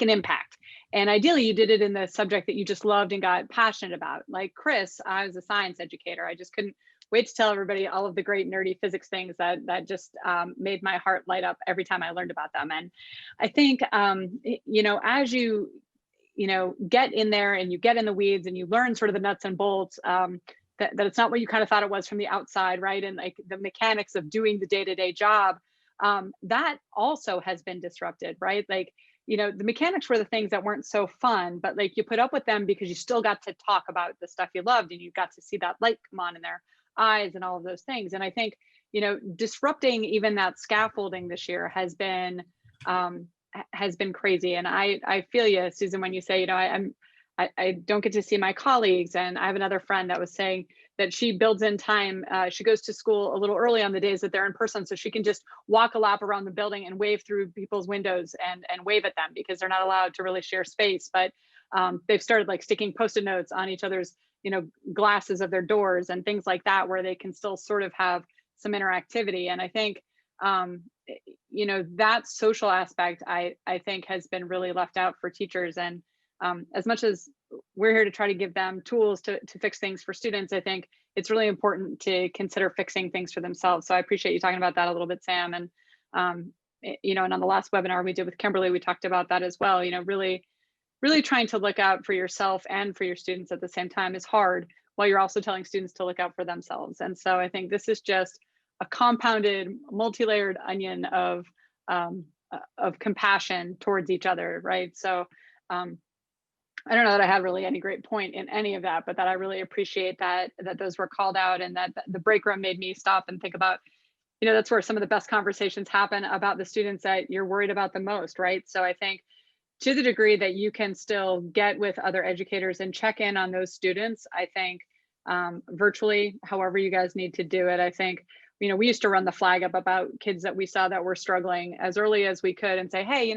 an impact. And ideally you did it in the subject that you just loved and got passionate about. Like Chris, I was a science educator. I just couldn't wait to tell everybody all of the great nerdy physics things that just made my heart light up every time I learned about them. And I think, as you get in there and you get in the weeds and you learn sort of the nuts and bolts, that it's not what you kind of thought it was from the outside, right? And like the mechanics of doing the day-to-day job, that also has been disrupted, right? Like, the mechanics were the things that weren't so fun, but like you put up with them because you still got to talk about the stuff you loved and you got to see that light come on in their eyes and all of those things. And I think, disrupting even that scaffolding this year has been crazy. And I feel you, Susan, when you say, I don't get to see my colleagues. And I have another friend that was saying that she builds in time. She goes to school a little early on the days that they're in person, so she can just walk a lap around the building and wave through people's windows and wave at them because they're not allowed to really share space. But they've started like sticking Post-it notes on each other's, glasses of their doors and things like that, where they can still sort of have some interactivity. And I think, that social aspect, I think has been really left out for teachers. And as much as we're here to try to give them tools to fix things for students, I think it's really important to consider fixing things for themselves. So I appreciate you talking about that a little bit, Sam. And, and on the last webinar we did with Kimberly, we talked about that as well. Really trying to look out for yourself and for your students at the same time is hard, while you're also telling students to look out for themselves. And so I think this is just a compounded, multi-layered onion of compassion towards each other, right? So I don't know that I have really any great point in any of that, but that I really appreciate that those were called out, and that the break room made me stop and think about, that's where some of the best conversations happen about the students that you're worried about the most, right? So I think to the degree that you can still get with other educators and check in on those students, I think virtually, however you guys need to do it, I think, we used to run the flag up about kids that we saw that were struggling as early as we could and say, hey,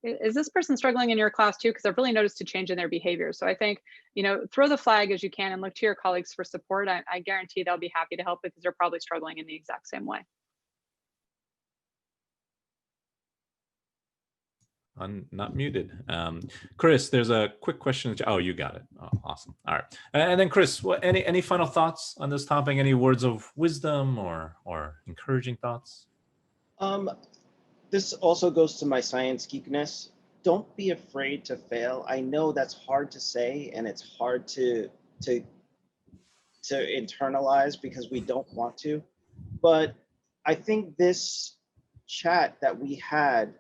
is this person struggling in your class too? Because I've really noticed a change in their behavior. So I think, throw the flag as you can and look to your colleagues for support. I guarantee they'll be happy to help because they're probably struggling in the exact same way. Not muted. Chris, there's a quick question. Oh, you got it. Oh, awesome. All right. And then Chris, any final thoughts on this topic? Any words of wisdom or encouraging thoughts? This also goes to my science geekness. Don't be afraid to fail. I know that's hard to say, and it's hard to internalize because we don't want to. But I think this chat that we had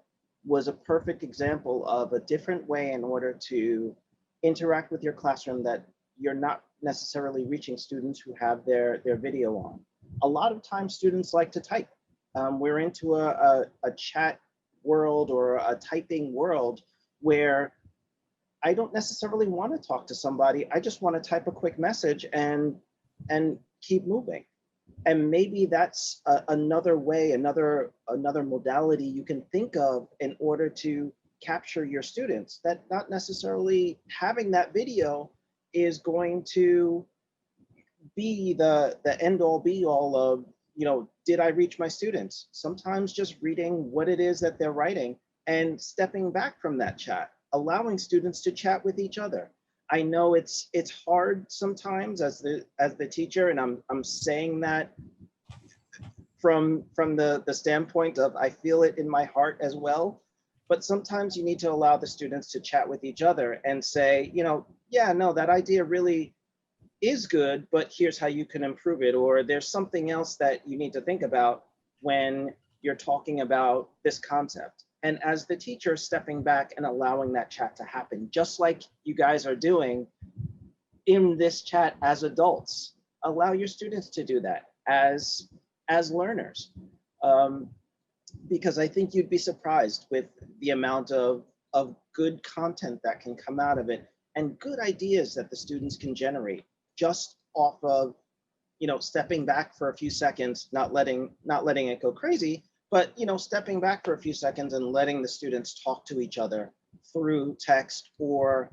was a perfect example of a different way in order to interact with your classroom that you're not necessarily reaching students who have their video on. A lot of times students like to type. We're into a chat world or a typing world where I don't necessarily want to talk to somebody. I just want to type a quick message and keep moving. And maybe that's another way, another modality you can think of in order to capture your students, that not necessarily having that video is going to be the end all be all of, did I reach my students? Sometimes just reading what it is that they're writing and stepping back from that chat, allowing students to chat with each other. I know it's hard sometimes as the teacher, and I'm saying that from the standpoint of I feel it in my heart as well. But sometimes you need to allow the students to chat with each other and say, yeah, no, that idea really is good, but here's how you can improve it. Or there's something else that you need to think about when you're talking about this concept. And as the teacher, stepping back and allowing that chat to happen, just like you guys are doing in this chat as adults. Allow your students to do that as learners. Because I think you'd be surprised with the amount of good content that can come out of it and good ideas that the students can generate just off of, stepping back for a few seconds, not letting it go crazy, but, stepping back for a few seconds and letting the students talk to each other through text, or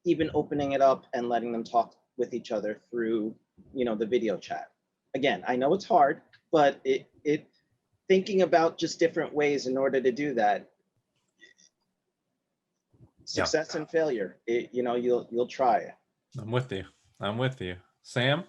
even opening it up and letting them talk with each other through, the video chat. Again, I know it's hard, but it thinking about just different ways in order to do that. Success and failure, you'll try it. I'm with you. Sam?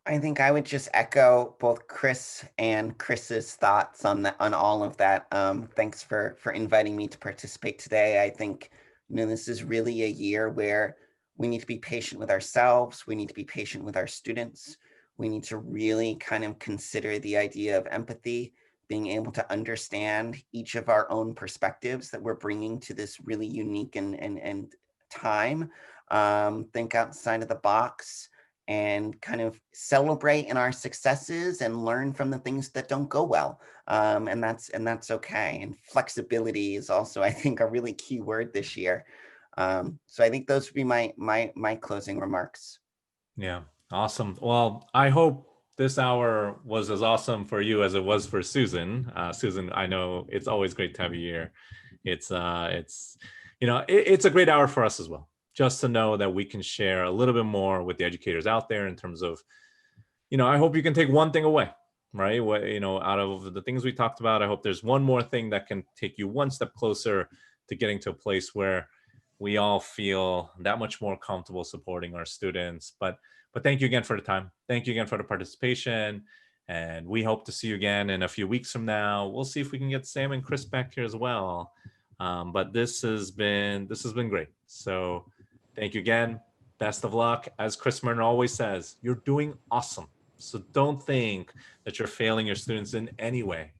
I think I would just echo both Chris and Chris's thoughts on all of that. Thanks for inviting me to participate today. I think this is really a year where we need to be patient with ourselves. We need to be patient with our students. We need to really kind of consider the idea of empathy, being able to understand each of our own perspectives that we're bringing to this really unique and time. Think outside of the box and kind of celebrate in our successes and learn from the things that don't go well. And that's okay. And flexibility is also, I think, a really key word this year. So I think those would be my closing remarks. Yeah, awesome. Well, I hope this hour was as awesome for you as it was for Susan. Susan, I know it's always great to have you here. It's a great hour for us as well, just to know that we can share a little bit more with the educators out there in terms of, I hope you can take one thing away, right? Out of the things we talked about, I hope there's one more thing that can take you one step closer to getting to a place where we all feel that much more comfortable supporting our students. But thank you again for the time. Thank you again for the participation. And we hope to see you again in a few weeks from now. We'll see if we can get Sam and Chris back here as well. But this has been great. So thank you again. Best of luck. As Chris Murner always says, you're doing awesome. So don't think that you're failing your students in any way,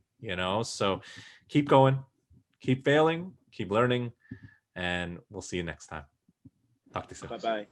so keep going, keep failing, keep learning, and we'll see you next time. Talk to you soon. Bye-bye.